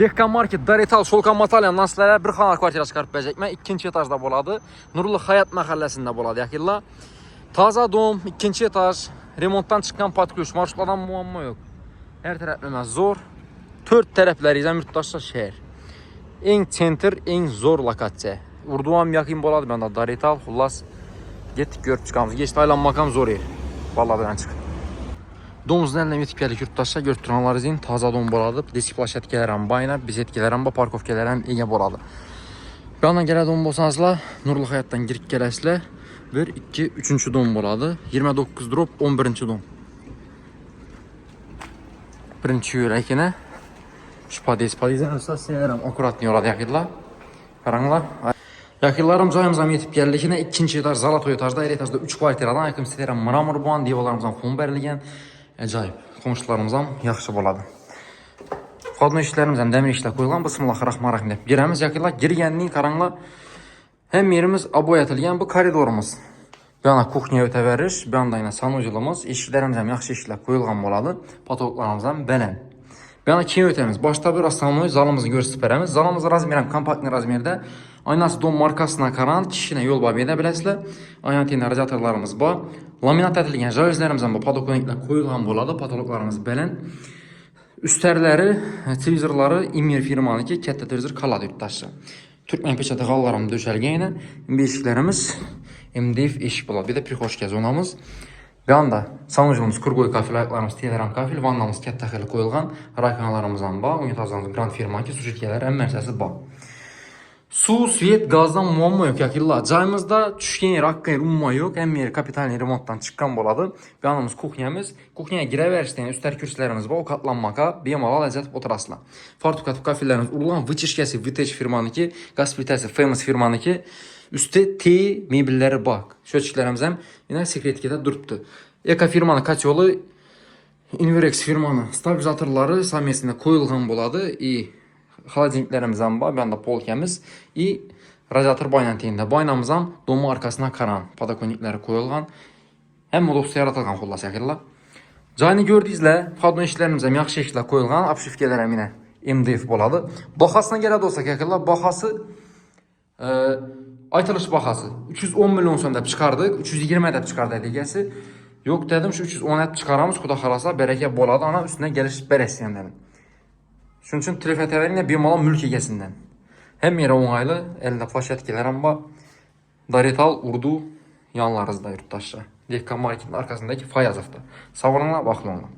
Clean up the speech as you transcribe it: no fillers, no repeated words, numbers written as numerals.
Dehqan Market, Daretal, Şolkan Matalyan, Naslərə bir xana kvartira çıxarıb bəcəkmə. 2-ci etajda boladı. Nurlu Hayat məhəlləsində boladı. Yaxilla. Taza dom, 2-ci etaj, remontdan çıxan patküş, marşrutlardan muamma yox. Hər tərəfləmə zor. 4 tərəfləri izə yurttaşlar şəhər. En center, en zor lokasiya. Urduam yaxın boladı məndə Daretal, xullas. Getdik görüb çıxamız. Geçdi aylanmakam zor yer. Vallahi ben çıx. Domuzun əlinə yetib gəldik yurttaşlar. Görüb izin taza dom boladı. Disiplaş etkələrim bayına, biz etkələrim ba, parkovkələrim ege boladı. Bir yandan gələ dom bolsanızla, Nurlu Hayatdan girib gələsilə. 1, 2, 3-cü dom boladı. 29 drop, 11-ci dom. Birinci yürəkine. Şpadezən olsa seyirəm. Akuratni yoradı yaxidla. Qaranlar. Yaxillarım cayımızam yetib gəldik. Yine 2-ci etaj, Zalatoy etajda, her etajda 3 kvartiradan ayıqım istəyirəm. Mramor buan, divalarımızdan fon bərilgən. Əcayib. Qonşularımızdan yaxşı boladı. Fadno işlərimizdən dəmir işlə qoyulan. Bismillahirrahmanirrahim. Girəmiz yaxillar. Girgənliyin qaranlar. Hem yerimiz aboy atılgan bu koridorumuz. Bir yana kuxniya ötə verir. Bir yanda yine sanucilimiz. Eşiklərimizdən yaxşı işlə qoyulğan boladı. Patologlarımızdan bələn. Bir yana kim ötəmiz. Başta bir asanoy zalımızı göstərəmiz. Zalımız razmerəm, kompaktli razmerdə. Aynası dom markasına karan kişine yol babi edə biləsilə. Ayantiyində radiatorlarımız var. Laminat ətilgən jalözlərimizdən bu padokoniklə qoyulğan boladı. Patologlarımız bələn. Üstərləri, televizorları İmir firmanı ki, kətdə televizor kaladı yurttaşı. Türkmen peçatı qallarım döşəlgən ilə. Beşiklərimiz MDF eşik boladı. Bir də prixoşkə zonamız. Bir anda sanucumuz, kurgoy kafil, ayaqlarımız, telegram kafil, vannamız kət təxili qoyulğan. Rakanalarımızdan var. Unitazlarımız Grand firmanı ki, su şirkələri ən mərsəsi var. Su, svet, gazdan muamma yok yakilla. Cayımızda düşkən yer, haqqı yer, umma yok. Hem yeri kapitalini remontdan çıkan boladı. Bir anımız kuxnyamız. Kuxnyaya girə verişdən üstər kürsülərimiz var. O katlanmaka, bemalal əzət oturasla. Fartukat kafillərimiz urulan vıçışkəsi, Vitech firmanı ki, gaz plitəsi, Famous firmanı ki, üstü T mebelləri bak. Şöçüklərimiz hem yine sekretikədə durubdu. Eka firmanı katyolu, Inverex firmanı stabilizatorları samiyesində koyulğan boladı. Xaladeniklərimizdən var, bir anda polkəmiz radiator baynantiyində. Baynamızdan domu arkasına karan padokonikləri qoyulğan. Həm modosda yaratılğan xullas yaxilla. Cayını gördüyüzlə, fadon işlərimizdən yaxşı işlə qoyulğan, apşifkələrəm yine MDF boladı. Baxasına gələk olsaq yaxilla, baxası aytılış baxası 310 milyon söndəb çıxardıq, 320 ədəb çıxardı ədiyyəsi. Yox dedim, şu 310 ədəb çıxaramız, xuda xalasa bərəkə boladı, ana üstünə gəliş bərəsiyəm dedim. Şunun üçün telefətəvərinə bir mala mülk egəsindən. Hem yerə onaylı, əldə flash etkilərəm var. Daretal, Urdu yanlarızda yurttaşlar. Dehqan Marketin arkasındaki Fayazovda. Savununa baxın onunla.